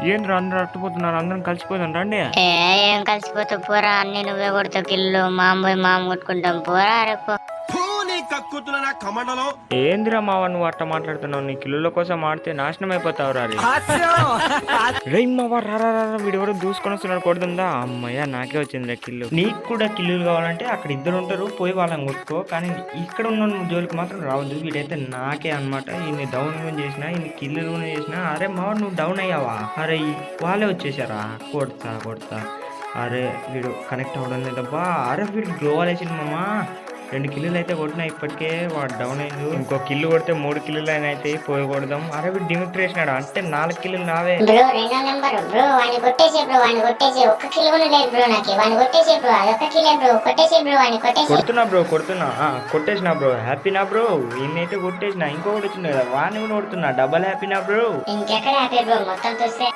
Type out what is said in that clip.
ఏంద్ర అందరూ అట్టుపోతున్నారు, అందరం కలిసిపోదాం రండి. ఏం కలిసిపోతావు పోరా, అన్ని నువ్వే కొడతావు కిల్లు, మామ పోయి మామ కొట్టుకుంటాం పోరా రేపు. ఏందిరా మావ నువ్వు అట్ట మాట్లాడుతున్నావు? నీ కిల్లుల కోసం ఆడితే నాశనం అయిపోతావు రా. రే మావ రారా, వీడెవరో దూసుకొని వస్తున్నాడు, కొడుతుందా? అమ్మయ్య నాకే వచ్చింది కిల్లు. నీకు కూడా కిల్లులు కావాలంటే అక్కడ ఇద్దరు ఉంటారు, పోయి వాళ్ళని కొట్టుకో. కానీ ఇక్కడ ఉన్న జోలికి మాత్రం రావద్దు. వీడైతే నాకే అనమాట. ఈయన డౌన్ చేసిన, ఈయన కిల్లులు చేసిన. అరే మావ నువ్వు డౌన్ అయ్యావా? అరే వాళ్ళే వచ్చేసారా? కొడతా. అరే వీడు కనెక్ట్ అవ్వడం లేదబ్బా. అరే వీడు గ్లోవల్ వేసింది మామా. 2 కిల్లులు అయితే కొట్టినా, ఇప్పటికే వాడు డౌన్ అయింది. ఇంకో కిల్లు కొడితే 3 కిల్లులు అయినా అయితే పోయి కొడదాం. అరే వీడు డిమిక్ట్ వేసినాడు అంటే 4 కిల్లులు నావే. బ్రో 2వ నెంబర్ బ్రో, వాడిని కొట్టేసే బ్రో, వాడిని కొట్టేసే. ఒక్క కిల్ కూడా లేదు బ్రో నాకు, వాడిని కొట్టేసే బ్రో. అదొక్క కిల్లే బ్రో, కొట్టేసే బ్రో, వాడిని కొట్టేసే. కొడుతున్నా కొట్టేసినా బ్రో. హ్యాపీనా బ్రో? వీడినైతే కొట్టేసిన. ఇంకొకటి వచ్చింది కదా, వాడిని కూడా కొడుతున్నా. డబల్ హ్యాపీనా బ్రో? ఇంకెక్కడ హ్యాపీ బ్రో, మొత్తం చూస్తే